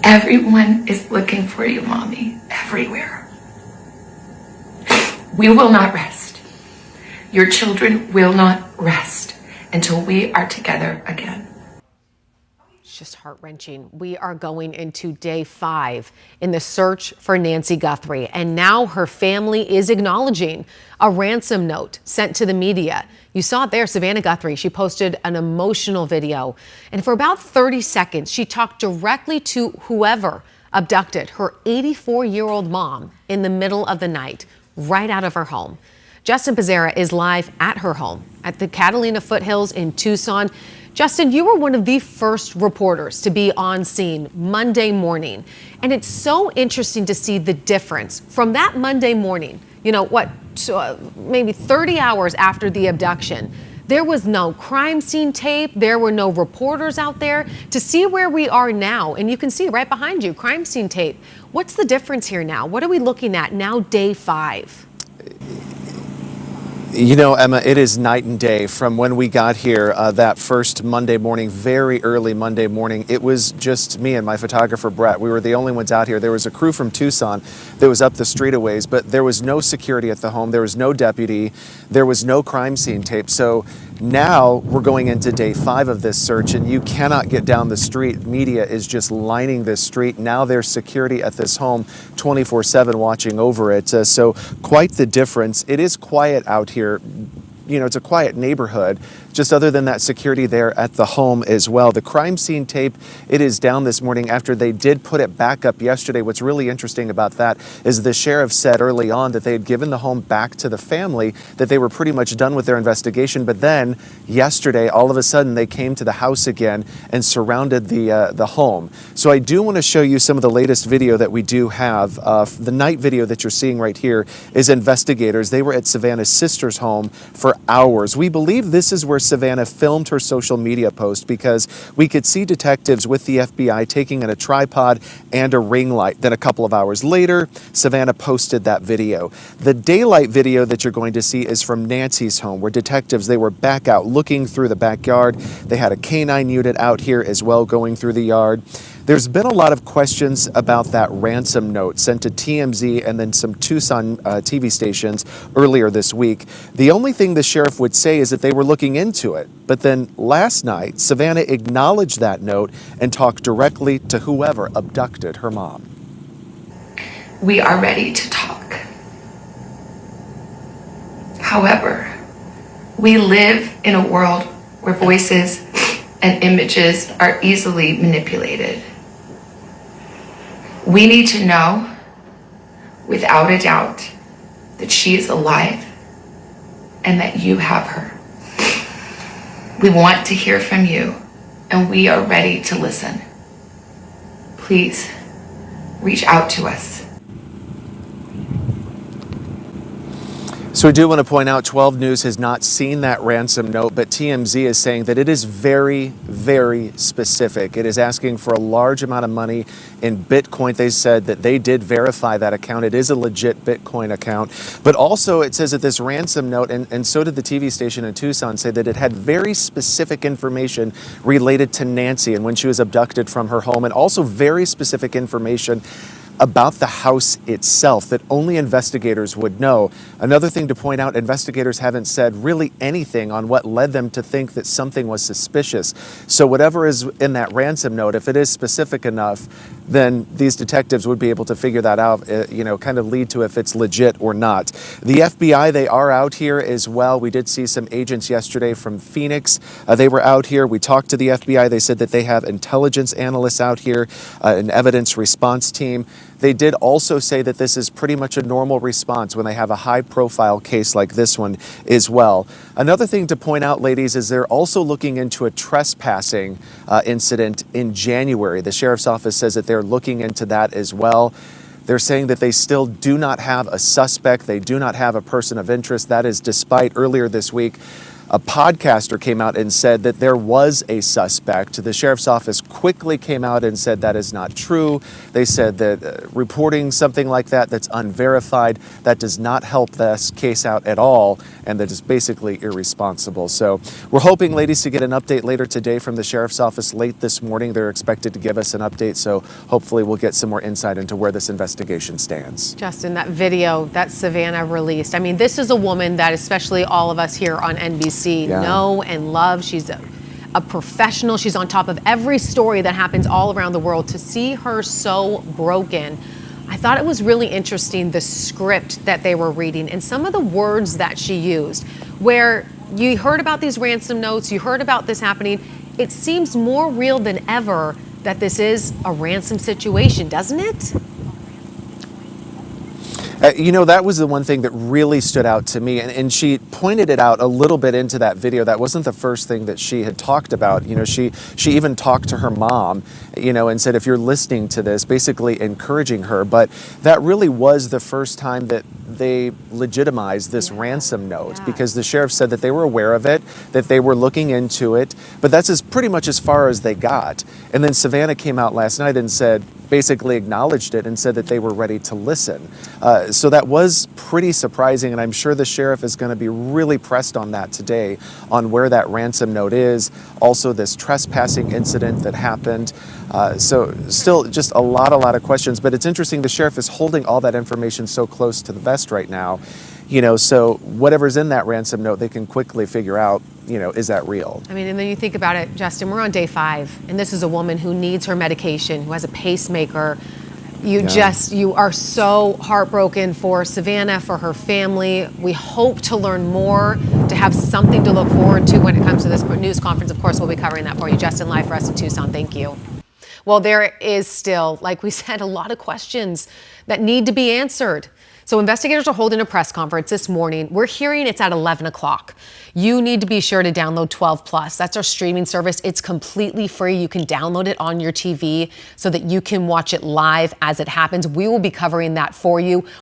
Everyone is looking for you, Mommy, everywhere. We will not rest. Your children will not rest until we are together again. It's just heart-wrenching. We are going into day 5 in the search for Nancy Guthrie, and now her family is acknowledging a ransom note sent to the media. You saw it there, Savannah Guthrie. She posted an emotional video, and for about 30 seconds, she talked directly to whoever abducted her 84-year-old mom in the middle of the night, right out of her home. Justin Pizzera is live at her home at the Catalina Foothills in Tucson. Justin, you were one of the first reporters to be on scene Monday morning, and it's so interesting to see the difference from that Monday morning. You know what? Maybe 30 hours after the abduction, there was no crime scene tape. There were no reporters out there to see where we are now. And you can see right behind you, crime scene tape. What's the difference here now? What are we looking at now, day 5? You know, Emma, it is night and day from when we got here that first Monday morning, very early Monday morning. It was just me and my photographer, Brett. We were the only ones out here. There was a crew from Tucson that was up the street a ways, but there was no security at the home. There was no deputy. There was no crime scene tape. So now we're going into day 5 of this search, and you cannot get down the street. Media is just lining this street. Now there's security at this home 24/7 watching over it. So quite the difference. It is quiet out here. You know, it's a quiet neighborhood, just other than that security there at the home as well. The crime scene tape, it is down this morning after they did put it back up yesterday. What's really interesting about that is the sheriff said early on that they had given the home back to the family, that they were pretty much done with their investigation. But then yesterday, all of a sudden, they came to the house again and surrounded the home. So I do want to show you some of the latest video that we do have. The night video that you're seeing right here is investigators. They were at Savannah's sister's home for hours. We believe this is where Savannah filmed her social media post, because we could see detectives with the FBI taking in a tripod and a ring light. Then a couple of hours later, Savannah posted that video. The daylight video that you're going to see is from Nancy's home, where detectives, they were back out looking through the backyard. They had a canine unit out here as well going through the yard. There's been a lot of questions about that ransom note sent to TMZ and then some Tucson TV stations earlier this week. The only thing the sheriff would say is that they were looking into it. But then last night, Savannah acknowledged that note and talked directly to whoever abducted her mom. We are ready to talk. However, we live in a world where voices and images are easily manipulated. We need to know, without a doubt, that she is alive and that you have her. We want to hear from you, and we are ready to listen. Please reach out to us. So I do want to point out 12 News has not seen that ransom note, but TMZ is saying that it is very, very specific. It is asking for a large amount of money in Bitcoin. They said that they did verify that account. It is a legit Bitcoin account. But also it says that this ransom note, and so did the TV station in Tucson, say that it had very specific information related to Nancy and when she was abducted from her home, and also very specific information about the house itself that only investigators would know. Another thing to point out, investigators haven't said really anything on what led them to think that something was suspicious. So whatever is in that ransom note, if it is specific enough, then these detectives would be able to figure that out, kind of lead to if it's legit or not. The FBI, they are out here as well. We did see some agents yesterday from Phoenix. They were out here. We talked to the FBI. They said that they have intelligence analysts out here, an evidence response team. They did also say that this is pretty much a normal response when they have a high-profile case like this one as well. Another thing to point out, ladies, is they're also looking into a trespassing incident in January. The sheriff's office says that they're looking into that as well. They're saying that they still do not have a suspect. They do not have a person of interest. That is despite earlier this week A podcaster came out and said that there was a suspect. The sheriff's office quickly came out and said that is not true. They said that reporting something like that that's unverified, that does not help this case out at all, and that is basically irresponsible. So we're hoping, ladies, to get an update later today from the sheriff's office late this morning. They're expected to give us an update, so hopefully we'll get some more insight into where this investigation stands. Justin, that video that Savannah released, I mean, this is a woman that especially all of us here on NBC know and love. She's a professional. She's on top of every story that happens all around the world. To see her so broken, I thought it was really interesting, the script that they were reading and some of the words that she used, where you heard about these ransom notes, you heard about this happening. It seems more real than ever that this is a ransom situation, doesn't it? That was the one thing that really stood out to me, and she pointed it out a little bit into that video. That wasn't the first thing that she had talked about. She even talked to her mom, and said, if you're listening to this, basically encouraging her. But that really was the first time that they legitimized this ransom note, because the sheriff said that they were aware of it, that they were looking into it, but that's pretty much as far as they got. And then Savannah came out last night and basically acknowledged it and said that they were ready to listen. So that was pretty surprising, and I'm sure the sheriff is going to be really pressed on that today, on where that ransom note is, also this trespassing incident that happened. So still just a lot of questions, but it's interesting the sheriff is holding all that information so close to the vest right now, so whatever's in that ransom note, they can quickly figure out, is that real? I mean, and then you think about it, Justin, we're on day 5, and this is a woman who needs her medication, who has a pacemaker. You are so heartbroken for Savannah, for her family. We hope to learn more, to have something to look forward to when it comes to this news conference. Of course, we'll be covering that for you. Justin, live for us in Tucson. Thank you. Well, there is still, like we said, a lot of questions that need to be answered. So investigators are holding a press conference this morning. We're hearing it's at 11 o'clock. You need to be sure to download 12 Plus. That's our streaming service. It's completely free. You can download it on your TV so that you can watch it live as it happens. We will be covering that for you.